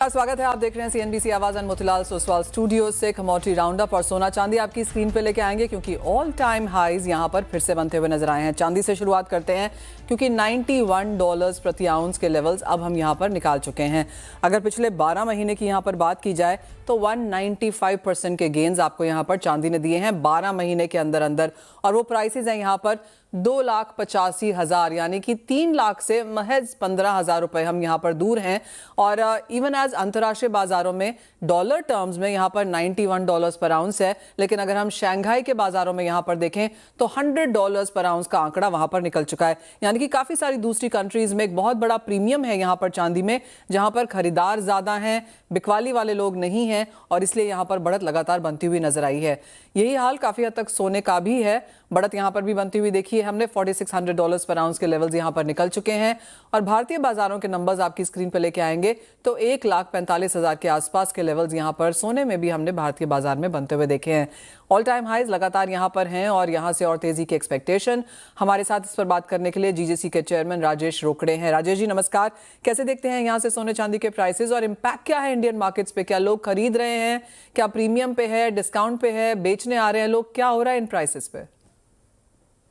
स्वागत है। आप देख रहे हैं सीएनबीसी आवाज एंड मोतीलाल सोसवाल स्टूडियो से कमोडिटी राउंडअप और सोना चांदी आपकी स्क्रीन पे लेके आएंगे क्योंकि ऑल टाइम हाईज यहां पर फिर से बनते हुए नजर आए हैं। चांदी से शुरुआत करते हैं क्योंकि $91 प्रति आउंस के लेवल्स अब हम यहां पर निकाल चुके हैं। अगर पिछले 12 महीने की यहां पर बात की जाए तो 195% के गेन्स आपको यहां पर चांदी ने दिए हैं 12 महीने के अंदर अंदर, और वो प्राइसेस हैं यहां पर 2,85,000 यानी कि 3 लाख से महज 15,000 रुपए हम यहाँ पर दूर हैं। और इवन एज अंतर्राष्ट्रीय बाजारों में डॉलर टर्म्स में यहाँ पर $91 पर आउंस है, लेकिन अगर हम शंघाई के बाजारों में यहाँ पर देखें तो $100 पर आउंस का आंकड़ा वहां पर निकल चुका है। यानी कि काफी सारी दूसरी कंट्रीज में एक बहुत बड़ा प्रीमियम है यहाँ पर चांदी में, जहां पर खरीदार ज्यादा हैं, बिकवाली वाले लोग नहीं हैं, और इसलिए यहाँ पर बढ़त लगातार बनती हुई नजर आई है। यही हाल काफी हद तक सोने का भी है। बढ़त यहाँ पर भी बनती हुई देखी है हमने। $4,600 पर आउंस के लेवल्स यहाँ पर निकल चुके हैं, और भारतीय बाजारों के नंबर्स आपकी स्क्रीन पर लेके आएंगे तो 1,45,000 के आसपास के लेवल्स यहाँ पर सोने में भी हमने भारतीय बाजार में बनते हुए देखे हैं। ऑल टाइम हाईज लगातार यहाँ पर हैं और यहाँ से और तेजी की एक्सपेक्टेशन। हमारे साथ इस पर बात करने के लिए जीजेसी के चेयरमैन राजेश रोकड़े हैं। राजेश जी नमस्कार। कैसे देखते हैं यहाँ से सोने चांदी के प्राइसेस और इम्पैक्ट क्या है इंडियन मार्केट्स पे? क्या लोग खरीद रहे हैं? क्या प्रीमियम पे है, डिस्काउंट पे है, बेचने आ रहे हैं लोग? क्या हो रहा है इन प्राइसेस पे?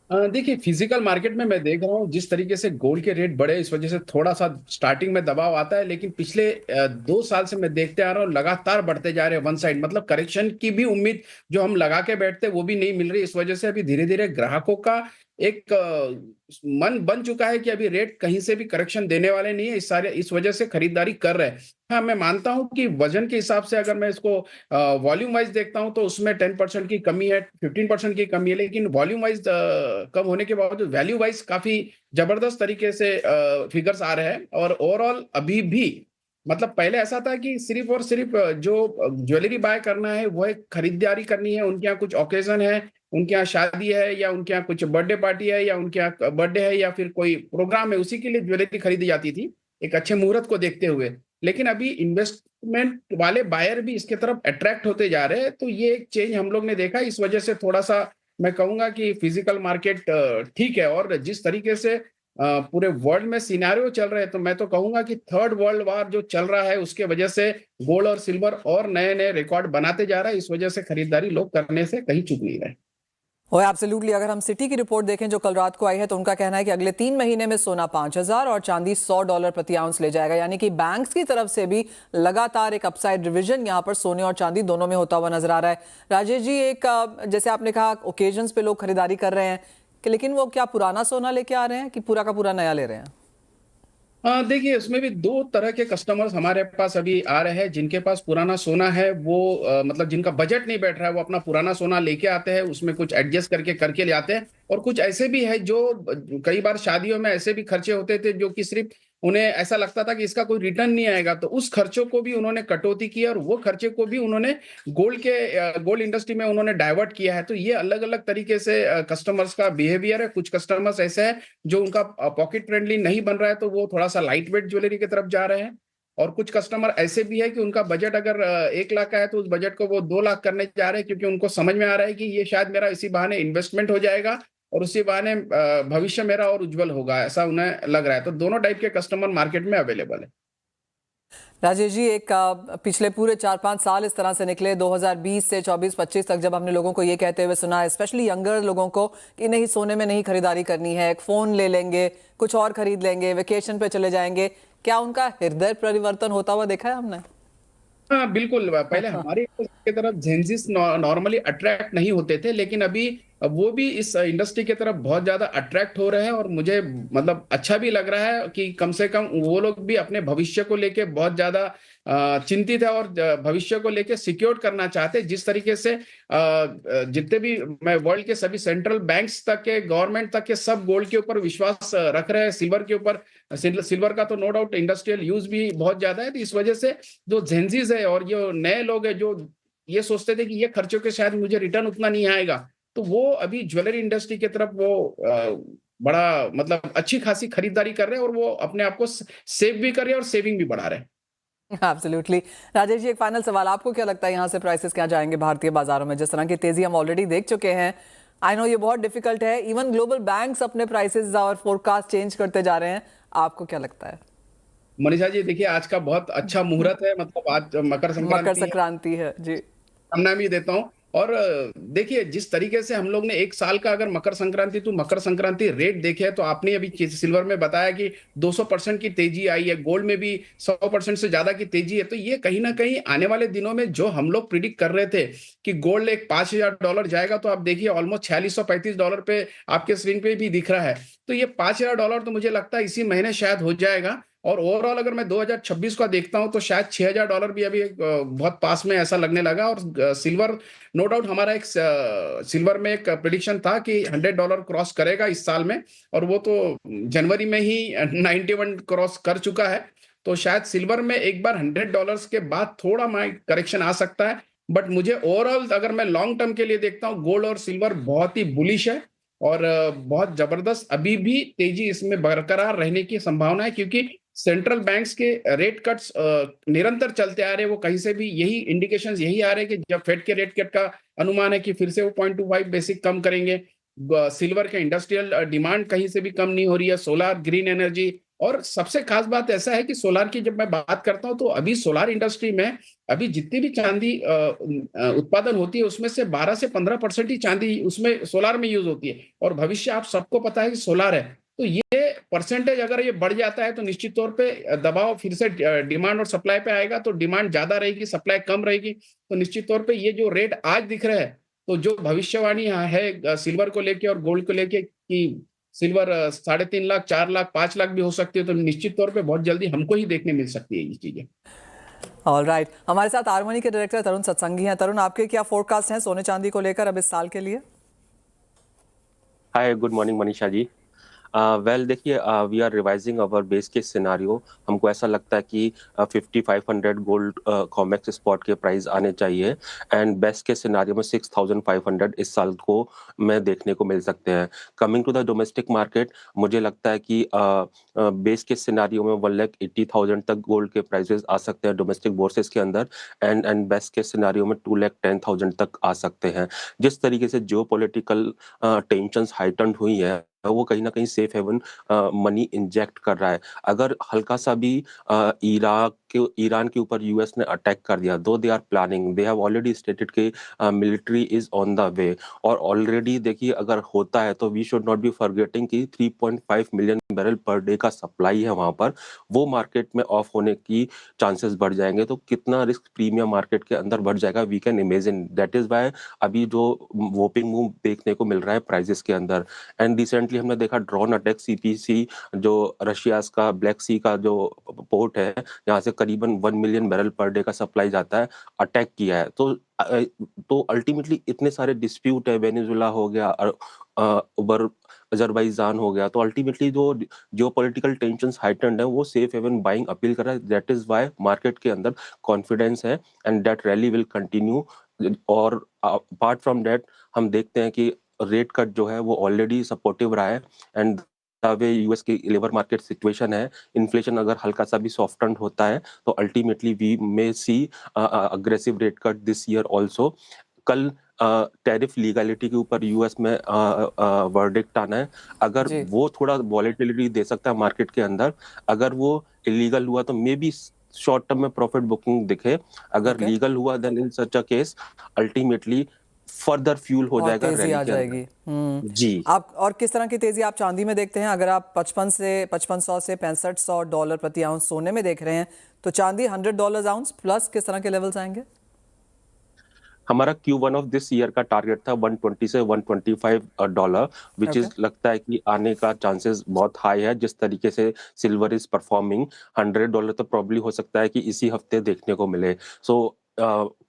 देखिए, फिजिकल मार्केट में मैं देख रहा हूँ जिस तरीके से गोल्ड के रेट बढ़े, इस वजह से थोड़ा सा स्टार्टिंग में दबाव आता है, लेकिन पिछले 2 साल से मैं देखते आ रहा हूँ लगातार बढ़ते जा रहे हैं वन साइड। मतलब करेक्शन की भी उम्मीद जो हम लगा के बैठते वो भी नहीं मिल रही। इस वजह से अभी धीरे धीरे ग्राहकों का एक मन बन चुका है कि अभी रेट कहीं से भी करेक्शन देने वाले नहीं है। इस वजह से खरीदारी कर रहे हैं। हाँ, मैं मानता हूं कि वजन के हिसाब से अगर मैं इसको वॉल्यूम वाइज देखता हूं तो उसमें 10% की कमी है, 15% की कमी है, लेकिन वॉल्यूम वाइज कम होने के बावजूद वैल्यू वाइज काफी जबरदस्त तरीके से फिगर्स आ रहे हैं। और ओवरऑल अभी भी मतलब पहले ऐसा था कि सिर्फ और सिर्फ जो ज्वेलरी बाय करना है वो एक खरीदारी करनी है, उनके यहाँ कुछ ओकेजन है, उनके यहाँ शादी है, या उनके यहाँ कुछ बर्थडे पार्टी है, या उनके यहाँ बर्थडे है, या फिर कोई प्रोग्राम है, उसी के लिए ज्वेलरी खरीदी जाती थी एक अच्छे मुहूर्त को देखते हुए। लेकिन अभी इन्वेस्टमेंट वाले बायर भी इसके तरफ अट्रैक्ट होते जा रहे हैं, तो ये एक चेंज हम लोग ने देखा। इस वजह से थोड़ा सा मैं कहूंगा कि फिजिकल मार्केट ठीक है। और जिस तरीके से पूरे वर्ल्ड में सिनेरियो चल रहे हैं, तो मैं तो कहूंगा कि थर्ड वर्ल्ड वॉर जो चल रहा है उसके वजह से गोल्ड और सिल्वर और नए नए रिकॉर्ड बनाते जा रहा है। इस वजह से खरीदारी लोग करने से कहीं चूक नहीं रहे। और एब्सोल्युटली अगर हम सिटी की रिपोर्ट देखें जो कल रात को आई है तो उनका कहना है कि अगले 3 महीने में सोना 5,000 और चांदी $100 प्रति आउंस ले जाएगा। यानी कि बैंक्स की तरफ से भी लगातार एक अपसाइड रिविजन यहां पर सोने और चांदी दोनों में होता हुआ नजर आ रहा है। राजेश जी, एक जैसे आपने कहा ओकेजन्स पे लोग खरीदारी कर रहे हैं कि, लेकिन वो क्या पुराना सोना लेके आ रहे हैं कि पूरा का पूरा नया ले रहे हैं? देखिए, उसमें भी दो तरह के कस्टमर्स हमारे पास अभी आ रहे हैं। जिनके पास पुराना सोना है वो मतलब जिनका बजट नहीं बैठ रहा है वो अपना पुराना सोना लेके आते हैं, उसमें कुछ एडजस्ट करके करके ले आते हैं। और कुछ ऐसे भी है जो कई बार शादियों में ऐसे भी खर्चे होते थे जो कि सिर्फ उन्हें ऐसा लगता था कि इसका कोई रिटर्न नहीं आएगा, तो उस खर्चों को भी उन्होंने कटौती की और वो खर्चे को भी उन्होंने गोल्ड इंडस्ट्री में उन्होंने डाइवर्ट किया है। तो ये अलग अलग तरीके से कस्टमर्स का बिहेवियर है। कुछ कस्टमर्स ऐसे हैं जो उनका पॉकेट फ्रेंडली नहीं बन रहा है, तो वो थोड़ा सा लाइट वेट ज्वेलरी की तरफ जा रहे हैं। और कुछ कस्टमर ऐसे भी है कि उनका बजट अगर 1 लाख का है तो उस बजट को वो 2 लाख करने जा रहे हैं, क्योंकि उनको समझ में आ रहा है कि ये शायद मेरा इसी बहाने इन्वेस्टमेंट हो जाएगा और उसी बहाने भविष्य मेरा और उज्जवल होगा, ऐसा उन्हें लग रहा है। तो दोनों टाइप के कस्टमर मार्केट में अवेलेबल है। राजेश जी, एक पिछले पूरे 4-5 साल इस तरह से निकले 2020 से 24-25 तक, जब हमने लोगों को ये कहते हुए सुना है, स्पेशली यंगर लोगों को, कि नहीं सोने में नहीं खरीदारी करनी है, एक फोन ले लेंगे, कुछ और खरीद लेंगे, वेकेशन पे चले जाएंगे। क्या उनका हृदय परिवर्तन होता हुआ देखा है हमने? हाँ, बिल्कुल। पहले हमारी की तरफ जेंजिस नॉर्मली अट्रैक्ट नहीं होते थे, लेकिन अभी वो भी इस इंडस्ट्री की तरफ बहुत ज्यादा अट्रैक्ट हो रहे हैं। और मुझे मतलब अच्छा भी लग रहा है कि कम से कम वो लोग भी अपने भविष्य को लेके बहुत ज्यादा चिंतित है और भविष्य को लेके सिक्योर करना चाहते हैं। जिस तरीके से जितने भी मैं वर्ल्ड के सभी सेंट्रल बैंक्स तक के, गवर्नमेंट तक के, सब गोल्ड के ऊपर विश्वास रख रहे हैं, सिल्वर के ऊपर। सिल्वर का तो नो डाउट इंडस्ट्रियल यूज भी बहुत ज्यादा है। तो इस वजह से जो जेंजीज है और जो नए लोग हैं जो ये सोचते थे कि ये खर्चों के शायद मुझे रिटर्न उतना नहीं आएगा, तो वो अभी ज्वेलरी इंडस्ट्री की तरफ वो बड़ा मतलब अच्छी खासी खरीदारी कर रहे हैं और वो अपने आप को सेव भी कर रहे हैं और सेविंग भी बढ़ा रहे हैं। एब्सोल्युटली। राजेश जी, एक फाइनल सवाल, आपको क्या लगता है यहाँ से प्राइसेस क्या जाएंगे भारतीय बाजारों में? जिस तरह की तेजी हम ऑलरेडी देख चुके हैं, आई नो ये बहुत डिफिकल्ट है, इवन ग्लोबल बैंक्स अपने प्राइसेस और फोरकास्ट चेंज करते जा रहे हैं, आपको क्या लगता है? मनीषा जी देखिए, आज का बहुत अच्छा मुहूर्त है, मतलब आज मकर मकर संक्रांति है। संक्रांति है जी। शुभकामनाएं भी देता हूँ। और देखिए, जिस तरीके से हम लोग ने एक साल का अगर मकर संक्रांति टू मकर संक्रांति रेट देखे, तो आपने अभी सिल्वर में बताया कि 200% की तेजी आई है, गोल्ड में भी 100% से ज्यादा की तेजी है। तो ये कहीं ना कहीं आने वाले दिनों में जो हम लोग प्रिडिक्ट कर रहे थे कि गोल्ड एक $5,000 जाएगा, तो आप देखिए ऑलमोस्ट $4635 पे आपके स्क्रीन पे भी दिख रहा है। तो ये $5,000 तो मुझे लगता है इसी महीने शायद हो जाएगा। और ओवरऑल अगर मैं 2026 का देखता हूं, तो शायद $6,000 भी अभी बहुत पास में ऐसा लगने लगा। और सिल्वर, नो डाउट, हमारा एक सिल्वर में एक प्रिडिक्शन था कि $100 क्रॉस करेगा इस साल में, और वो तो जनवरी में ही 91 क्रॉस कर चुका है। तो शायद सिल्वर में एक बार $100 के बाद थोड़ा माइल्ड करेक्शन आ सकता है। बट मुझे ओवरऑल अगर मैं लॉन्ग टर्म के लिए देखता हूँ, गोल्ड और सिल्वर बहुत ही बुलिश है। और बहुत जबरदस्त अभी भी तेजी इसमें बरकरार रहने की संभावना है, क्योंकि सेंट्रल बैंक्स के रेट कट्स निरंतर चलते आ रहे हैं। वो कहीं से भी यही इंडिकेशंस यही आ रहे हैं कि जब फेड के रेट कट का अनुमान है कि फिर से वो 0.25 बेसिक कम करेंगे। सिल्वर के इंडस्ट्रियल डिमांड कहीं से भी कम नहीं हो रही है, सोलार, ग्रीन एनर्जी। और सबसे खास बात ऐसा है कि सोलार की जब मैं बात करता हूं, तो अभी सोलार इंडस्ट्री में अभी जितनी भी चांदी उत्पादन होती है, उसमें से 12 से 15% ही चांदी उसमें सोलार में यूज होती है। और भविष्य आप सबको पता है कि सोलार है। तो ये परसेंटेज अगर ये बढ़ जाता है, तो निश्चित तौर पे दबाव फिर से डिमांड और सप्लाई पे आएगा। तो डिमांड ज्यादा रहेगी, सप्लाई कम रहेगी। तो निश्चित तौर पे ये जो रेट आज दिख रहे हैं, तो जो भविष्यवाणी यहाँ है सिल्वर को लेके और गोल्ड को लेके कि सिल्वर 3.5 लाख, 4 लाख, 5 लाख भी हो सकती है, तो निश्चित तौर पे बहुत जल्दी हमको ही देखने मिल सकती है ये चीजें। ऑल राइट, हमारे साथ आर्मनी के डायरेक्टर तरुण सत्संगी हैं। तरुण, आपके क्या फोरकास्ट हैं सोने चांदी को लेकर अब इस साल के लिए? Hi, good morning Manisha ji. Well देखिए, we are revising our base case scenario. हमको ऐसा लगता है कि 5500 गोल्ड कॉमेक्स स्पॉट के प्राइस आने चाहिए, एंड बेस्ट केस सिनारियो में 6500 इस साल को में देखने को मिल सकते हैं। Coming to the domestic market, मुझे लगता है कि बेस केस सिनारियो में 1,80,000 तक गोल्ड के प्राइसेस आ सकते हैं डोमेस्टिक बोर्सेस के अंदर, एंड बेस्ट केस सिनारियो में 2,10,000 तक आ सकते हैं। जिस तरीके से जियो पोलिटिकल टेंशंस हाइटन्ड हुई है, वो कहीं ना कहीं सेफ हेवन मनी इंजेक्ट कर रहा है। अगर हल्का सा भी ईरान के ऊपर यूएस ने अटैक कर दिया, दो they are planning, they have already stated के military is on the way. और ऑलरेडी देखिए, अगर होता है तो we should not be forgetting कि 3.5 मिलियन बैरल पर डे का सप्लाई है वहां पर, वो मार्केट में ऑफ होने की चांसेस बढ़ जाएंगे। तो कितना रिस्क प्रीमियम मार्केट के अंदर बढ़ जाएगा, we can imagine. That is why अभी जो वोपिंग मूव देखने को मिल रहा है प्राइसेस के अंदर। एंड रिसेंटली हमने देखा ड्रोन अटैक, सीपीसी जो रशिया का ब्लैक सी का जो पोर्ट है, जहाँ से करीबन 1 मिलियन बैरल पर डे का सप्लाई जाता है, अटैक किया है। तो अल्टीमेटली इतने सारे डिस्प्यूट है, वेनेजुला हो गया, ओवर अजरबैजान हो गया, तो अल्टीमेटली जो जियोपॉलिटिकल टेंशंस हाइटन्ड है, वो सेफ हेवन बाइंग अपील कर रहा है। दैट इज व्हाई मार्केट के अंदर कॉन्फिडेंस है, and that rally will continue. और अपार्ट फ्रॉम दैट, हम देखते हैं कि रेट कट जो है वो ऑलरेडी सपोर्टिव रहा है, एंड वे यूएस की लेबर मार्केट सिचुएशन है, इन्फ्लेशन अगर हल्का सा भी सॉफ्टन होता है, तो ultimately we may see aggressive rate cut this year also. कल टैरिफ लीगलिटी के ऊपर यूएस में वर्डिक्ट आना है। अगर जी। वो थोड़ा वॉलेटिलिटी दे सकता है मार्केट के अंदर, अगर वो इलीगल हुआ तो मे बी शॉर्ट टर्म में प्रॉफिट बुकिंग दिखे। अगर ओके, लीगल हुआ, then in such a case ultimately further fuel हो और जाएगा तेजी रैली आ के जाएगी। अंदर। जी। आप और किस तरह की तेजी आप चांदी में देखते हैं? अगर आप 5500 से $6500 प्रति आउंस सोने में देख रहे हैं, तो चांदी $100 आउंस प्लस किस तरह के लेवल्स आएंगे? हमारा Q1 ऑफ दिस ईयर का टारगेट था 120 से $125, विच ओके, इज लगता है कि आने का चांसेस बहुत हाई है। जिस तरीके से सिल्वर इज परफॉर्मिंग, $100 तो प्रॉब्ली हो सकता है कि इसी हफ्ते देखने को मिले। सो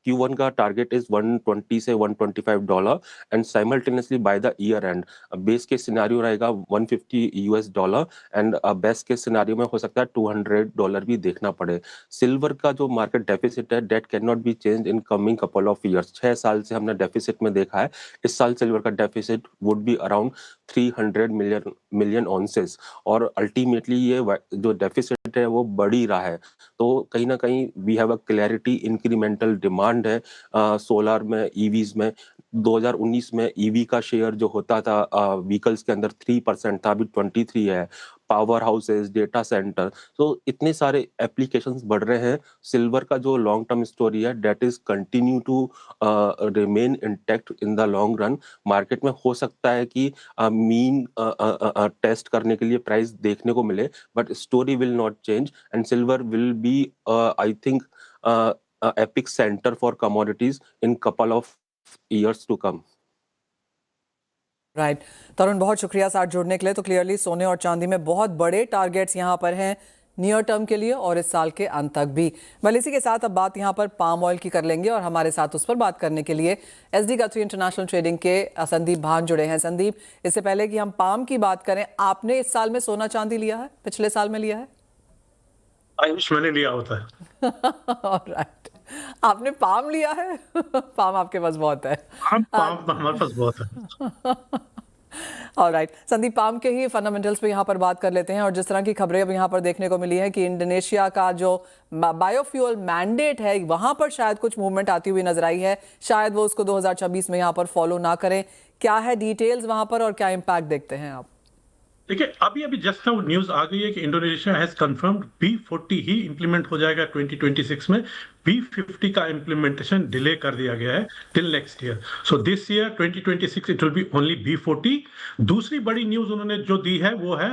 Q1 का टारगेट इज 120 से $125, and simultaneously by the year and base के सिनारियो रहेगा $150, एंड बेस्ट के सिनारियो में हो सकता है $200 भी देखना पड़े। सिल्वर का जो मार्केट डेफिसिट है, date can not be change in coming couple of years. 6 साल से हमने डेफिसिट में देखा है, इस साल सिल्वर का deficit would be around 300 million ounces, और अल्टीमेटली ये जो डेफिसिट है वो बढ़ ही रहा है। तो कहीं ना कहीं we have a clarity, incremental demand है सोलर में, ईवीज में। 2019 में ईवी का शेयर जो होता था व्हीकल्स के अंदर 3% था, अभी 23 है। पावर हाउसेस, डेटा सेंटर, तो इतने सारे एप्लीकेशंस बढ़ रहे हैं। सिल्वर का जो लॉन्ग टर्म स्टोरी है that is continue to remain intact in the long run. Market में हो सकता है कि मीन टेस्ट करने के लिए प्राइस देखने को मिले, but story will not change and silver will be I think epic center for commodities in couple of years to come. Right Tarun, बहुत शुक्रिया साथ जुड़ने के लिए। तो क्लियरली सोने और चांदी में बहुत बड़े टारगेट्स यहाँ पर हैं नियर टर्म के लिए और इस साल के अंत तक भी। वेल, इसी के साथ अब बात यहाँ पर पाम ऑयल की कर लेंगे और हमारे साथ उस पर बात करने के लिए एसडी गथरी इंटरनेशनल ट्रेडिंग के संदीप भान जुड़े हैं। संदीप, इससे पहले कि हम पाम की बात करें, आपने इस साल में सोना चांदी लिया है? पिछले साल में लिया है? आयुष मैंने लिया होता है। ऑलराइट, आपने पाम लिया है? पाम आपके पास बहुत है। हम पाम हमारे पास बहुत है। ऑलराइट संदीप, पाम के ही फंडामेंटल्स पे यहाँ पर बात कर लेते हैं। और जिस तरह की खबरें अब यहाँ पर देखने को मिली है कि इंडोनेशिया का जो बायोफ्यूल मैंडेट है वहाँ पर शायद कुछ मूवमेंट आती हुई नजर आई है। शायद वो उसको 2026 में यहाँ पर फॉलो ना करें। क्या है डिटेल्स वहाँ पर और क्या इम्पैक्ट देखते हैं आप? देखिए, अभी जस्ट नाउ न्यूज आ गई है कि Indonesia has confirmed B40 he implement हो जाएगा 2026 में। B50 का इंप्लीमेंटेशन डिले कर दिया गया है till next year. So this year 2026 it will be only B40। दूसरी बड़ी न्यूज उन्होंने जो दी है वो है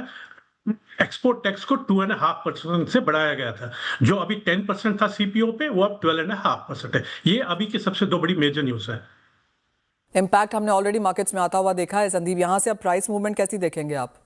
एक्सपोर्ट टैक्स को 2.5% से बढ़ाया गया था। जो अभी 10% था सीपीओ पे, वो अब 12.5% है। ये अभी की सबसे दो बड़ी मेजर न्यूज है। इम्पैक्ट हमने ऑलरेडी मार्केट्स में आता हुआ देखा है। संदीप, यहाँ से अब प्राइस मूवमेंट कैसी देखेंगे आप?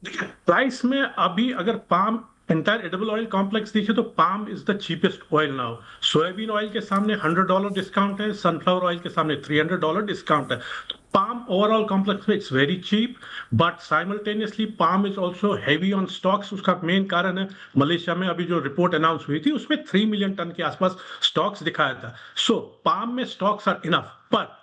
देखिए, प्राइस में अभी अगर palm entire edible oil complex देखे तो palm is the cheapest oil now. Soybean oil के सामने $100 डिस्काउंट है, सनफ्लावर ऑयल के सामने $300 डिस्काउंट है। तो पाम ओवरऑल कॉम्प्लेक्स में it's very cheap, but simultaneously palm is also heavy on stocks. उसका मेन कारण है मलेशिया में अभी जो रिपोर्ट अनाउंस हुई थी उसमें 3 मिलियन टन के आसपास स्टॉक्स दिखाया था। सो पाम में स्टॉक्स आर इनफ, बट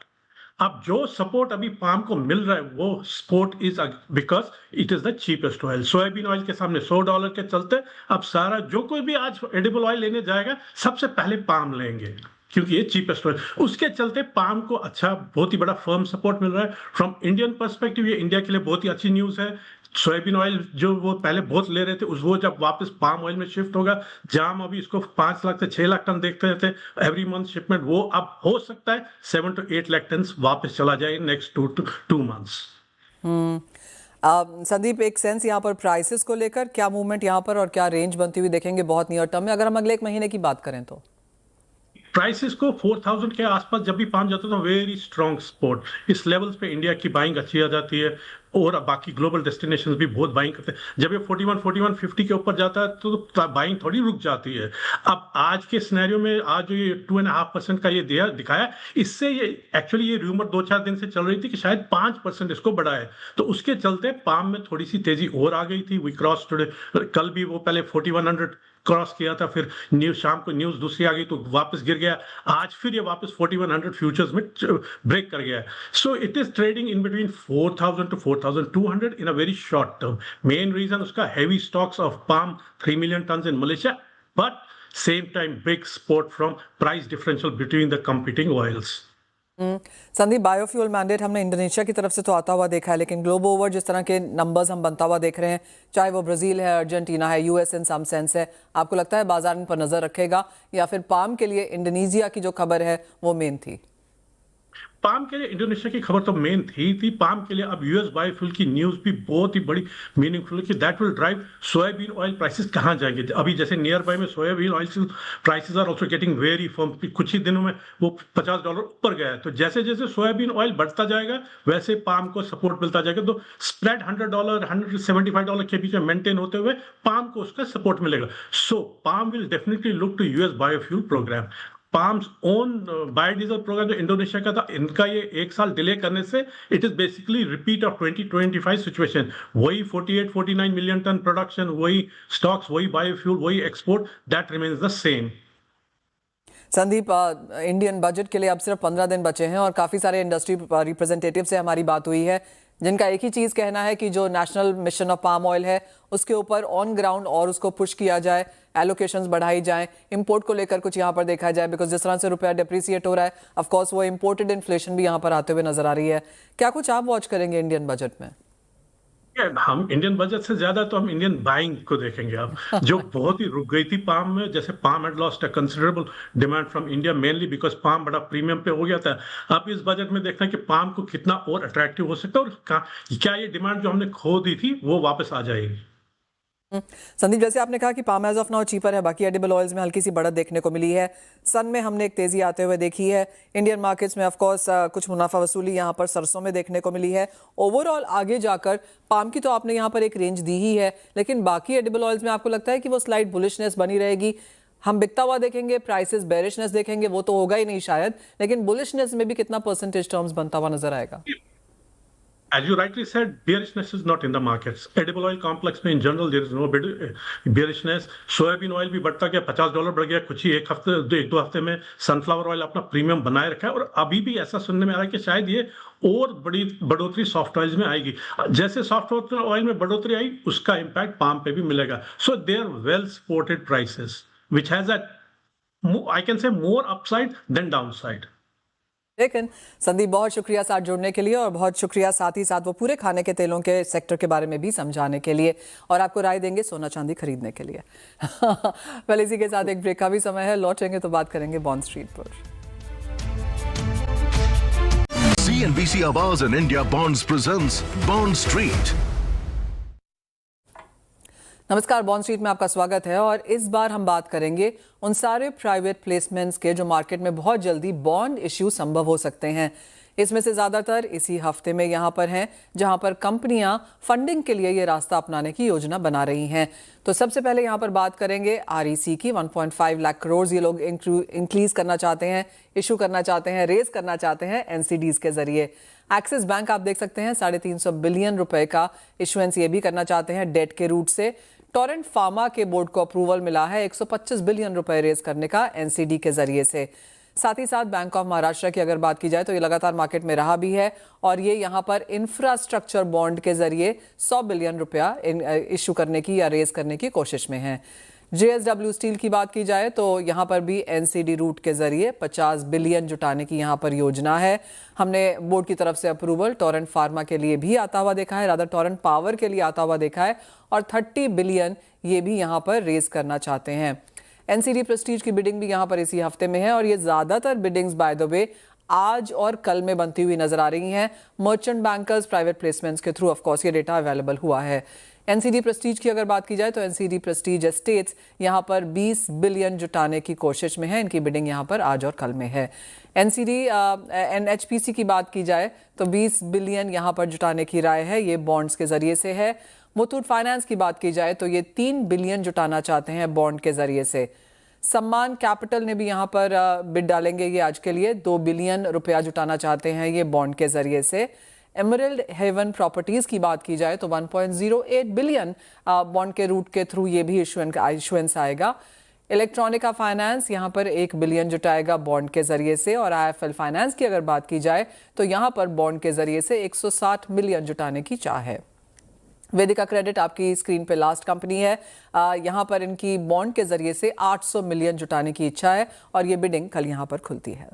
अब जो सपोर्ट अभी पाम को मिल रहा है वो support is because it is the cheapest oil. Soybean oil के सामने $100 के चलते अब सारा जो कोई भी आज एडिबल ऑयल लेने जाएगा सबसे पहले पाम लेंगे, क्योंकि ये चीपेस्ट ऑयल। उसके चलते पाम को अच्छा बहुत ही बड़ा फर्म सपोर्ट मिल रहा है। फ्रॉम इंडियन पर्सपेक्टिव ये इंडिया के लिए बहुत ही अच्छी न्यूज है। सोयाबीन ऑयल जो वो पहले बहुत ले रहे थे वो जब वापस पाम ऑयल में शिफ्ट होगा, जहां हम अभी इसको 5 लाख से 6 लाख टन देखते थे एवरी मंथ शिपमेंट, वो अब हो सकता है 7 to 8 लाख टन वापस चला जाए नेक्स्ट 2 months। संदीप, एक सेंस यहाँ पर प्राइसेस को लेकर क्या मूवमेंट यहाँ पर और क्या रेंज बनती हुई देखेंगे बहुत नियर टर्म में, अगर हम अगले एक महीने की बात करें तो? प्राइसेस को 4000 के आसपास जब भी पाम जाता था, वेरी स्ट्रॉन्ग सपोर्ट। इस लेवल्स पे इंडिया की बाइंग अच्छी आ जाती है और बाकी ग्लोबल डेस्टिनेशंस भी बहुत बाइंग करते हैं। जब ये 41-50 के ऊपर जाता है तो बाइंग थोड़ी रुक जाती है। अब आज के सिनेरियो में आज जो ये 2.5% का ये दिखाया, इससे ये एक्चुअली ये रूमर 2-4 दिन से चल रही थी कि शायद 5% इसको बढ़ाए, तो उसके चलते पाम में थोड़ी सी तेजी और आ गई थी। वी क्रॉस टुडे, कल भी वो पहले 4100 क्रॉस किया था, फिर न्यूज शाम को न्यूज दूसरी आ गई तो वापस गिर गया। आज फिर ये वापस 4100 फ्यूचर्स में ब्रेक कर गया। So it is trading in between 4000 to 4200 in a very short term. Main reason उसका heavy stocks of palm 3 million ton in Malaysia, but same time big support from price differential between the competing oils. Sandeep, biofuel mandate हमने Indonesia की तरफ से तो आता हुआ देखा है, लेकिन ग्लोब ओवर जिस तरह के नंबर्स हम बनता हुआ देख रहे हैं, चाहे वो ब्राजील है, अर्जेंटीना है, यूएस इन सम सेंस है, आपको लगता है बाजार इन पर नजर रखेगा या फिर पाम के लिए इंडोनेशिया की जो खबर है वो मेन थी? पाम के लिए इंडोनेशिया की खबर तो मेन थी। पाम के लिए अब यूएस बायोफ्यूल की न्यूज भी बहुत ही बड़ी मीनिंगफुल है कि that will drive soybean oil prices कहाँ जाएंगे। अभी जैसे नियर बाय में soybean oil prices are also getting very firm. कुछ ही दिनों में वो $50 ऊपर गया है। तो जैसे जैसे सोयाबीन ऑयल बढ़ता जाएगा वैसे पाम को सपोर्ट मिलता जाएगा। तो स्प्रेड $100 $175 के बीच में मेंटेन होते हुए पाम को उसका सपोर्ट मिलेगा। So palm will definitely look to US biofuel program. Palm's own biodiesel program जो इंडोनेशिया का था, इनका ये 1 साल डिले करने से it is basically repeat of 2025 situation. वही 48-49 मिलियन टन प्रोडक्शन, वही स्टॉक्स, वही बायोफ्यूल, वही export, that remains the same. Sandeep, Indian budget के लिए अब सिर्फ 15 दिन बचे हैं और काफ़ी सारे इंडस्ट्री रिप्रेजेंटेटिव से हमारी बात हुई है, जिनका एक ही चीज़ कहना है कि जो national mission of palm oil है उसके ऊपर ऑन ग्राउंड और उसको पुश किया जाए, एलोकेशंस बढ़ाई जाएं, इंपोर्ट को लेकर कुछ यहाँ पर देखा जाए, बिकॉज जिस तरह से रुपया डिप्रिसिएट हो रहा है, ऑफ कोर्स वो इंपोर्टेड इन्फ्लेशन भी यहाँ पर आते हुए नजर आ रही है। क्या कुछ आप वॉच करेंगे इंडियन बजट में? हम इंडियन बजट से ज्यादा तो हम इंडियन बाइंग को देखेंगे अब, जो बहुत ही रुक गई थी पाम में। जैसे palm had lost a considerable demand from India, mainly because palm बड़ा प्रीमियम पे हो गया था। अब इस बजट में देखना है कि पाम को कितना और अट्रैक्टिव हो सकता है, और क्या ये डिमांड जो हमने खो दी थी वो वापस आ जाएगी। संदीप, जैसे आपने कहा कि palm as of now cheaper है, बाकी एडिबल ऑयल्स में हल्की सी बढ़त देखने को मिली है। सन में हमने एक तेजी आते हुए देखी है। इंडियन मार्केट्स में ऑफ कोर्स कुछ मुनाफा वसूली यहाँ पर सरसों में देखने को मिली है। ओवरऑल आगे जाकर पाम की तो आपने यहाँ पर एक रेंज दी ही है, लेकिन बाकी एडिबल ऑयल्स में आपको लगता है कि वो स्लाइड बुलिशनेस बनी रहेगी? हम बिकता हुआ देखेंगे, प्राइसेस बेरिशनेस देखेंगे, वो तो होगा ही नहीं शायद, लेकिन बुलिशनेस में भी कितना परसेंटेज टर्म्स बनता हुआ नजर आएगा? As you rightly said, bearishness is not in the markets. Edible oil complex में in general there is no bearishness. Soybean oil भी बढ़ता गया, $50 बढ़ गया कुछ ही एक दो हफ्ते में। सनफ्लावर ऑयल अपना प्रीमियम बनाए रखा है, और अभी भी ऐसा सुनने में आ रहा है कि शायद ये और बड़ी बढ़ोतरी सॉफ्ट ऑयल में आएगी। जैसे सॉफ्ट ऑयल में बढ़ोतरी आई, उसका इम्पैक्ट पाम पे भी मिलेगा। So they are well supported prices which has a, I can say, more upside then downside. लेकिन संदीप, बहुत शुक्रिया साथ जुड़ने के लिए, और बहुत शुक्रिया साथ ही साथ वो पूरे खाने के तेलों के सेक्टर के बारे में भी समझाने के लिए, और आपको राय देंगे सोना चांदी खरीदने के लिए। पहले इसी के साथ एक ब्रेक का भी समय है, लौटेंगे तो बात करेंगे बॉन्ड स्ट्रीट पर। CNBC आवाज and India bonds presents bond street. नमस्कार, बॉन्ड स्ट्रीट में आपका स्वागत है। और इस बार हम बात करेंगे उन सारे प्राइवेट प्लेसमेंट्स के जो मार्केट में बहुत जल्दी बॉन्ड इश्यू संभव हो सकते हैं। इसमें से ज़्यादातर इसी हफ्ते में यहाँ पर हैं, जहाँ पर कंपनियाँ फंडिंग के लिए ये रास्ता अपनाने की योजना बना रही हैं। तो सबसे पहले यहाँ पर बात करेंगे REC की। 1.5 लाख करोड़ ये लोग इंक्रीज करना चाहते हैं, इशू करना चाहते हैं, रेज करना चाहते हैं NCDs के जरिए। एक्सिस बैंक आप देख सकते हैं 350 बिलियन रुपए का इशुएंस ये भी करना चाहते हैं डेट के रूट से। टोरेंट फार्मा के बोर्ड को अप्रूवल मिला है 125 बिलियन रुपए रेज करने का NCD के जरिए से। साथ ही साथ बैंक ऑफ महाराष्ट्र की अगर बात की जाए तो ये लगातार मार्केट में रहा भी है, और ये यहाँ पर इंफ्रास्ट्रक्चर बॉन्ड के जरिए 100 बिलियन रुपया इशू करने की या रेज करने की कोशिश में है। JSW स्टील की बात की जाए तो यहाँ पर भी NCD रूट के जरिए 50 बिलियन जुटाने की यहाँ पर योजना है। हमने बोर्ड की तरफ से अप्रूवल टोरेंट फार्मा के लिए भी आता हुआ देखा है, रादर टोरेंट पावर के लिए आता हुआ देखा है, और 30 बिलियन ये भी यहाँ पर रेज करना चाहते हैं। NCD प्रेस्टीज की बिडिंग भी यहाँ पर इसी हफ्ते में है, और ये ज़्यादातर बिडिंग्स बाय द वे आज और कल में बनती हुई नजर आ रही हैं। मर्चेंट बैंकर्स प्राइवेट प्लेसमेंट्स के थ्रू ऑफ कोर्स ये डेटा अवेलेबल हुआ है। NCD प्रेस्टीज की अगर बात की जाए तो NCD प्रेस्टीज एस्टेट्स यहाँ पर 20 बिलियन जुटाने की कोशिश में है। इनकी बिडिंग यहाँ पर आज और कल में है। NCD NHPC की बात की जाए तो 20 बिलियन यहाँ पर जुटाने की राय है, ये बॉन्ड्स के जरिए से है। मुथूट फाइनेंस की बात की जाए तो ये 3 बिलियन जुटाना चाहते हैं बॉन्ड के जरिए से। सम्मान कैपिटल ने भी यहाँ पर बिड डालेंगे, ये आज के लिए 2 बिलियन रुपया जुटाना चाहते हैं ये बॉन्ड के जरिए से। एमरल्ड हेवन प्रॉपर्टीज की बात की जाए तो 1.08 बिलियन बॉन्ड के रूट के थ्रू ये भी इशुएंस आएगा। इलेक्ट्रॉनिका फाइनेंस यहाँ पर 1 बिलियन जुटाएगा बॉन्ड के जरिए से, और IIFL फाइनेंस की अगर बात की जाए तो यहाँ पर बॉन्ड के जरिए से 160 मिलियन जुटाने की चाह है। वेदिका क्रेडिट आपकी स्क्रीन पे लास्ट कंपनी है। यहाँ पर इनकी बॉन्ड के जरिए से 800 मिलियन जुटाने की इच्छा है, और ये बिडिंग कल यहाँ पर खुलती है।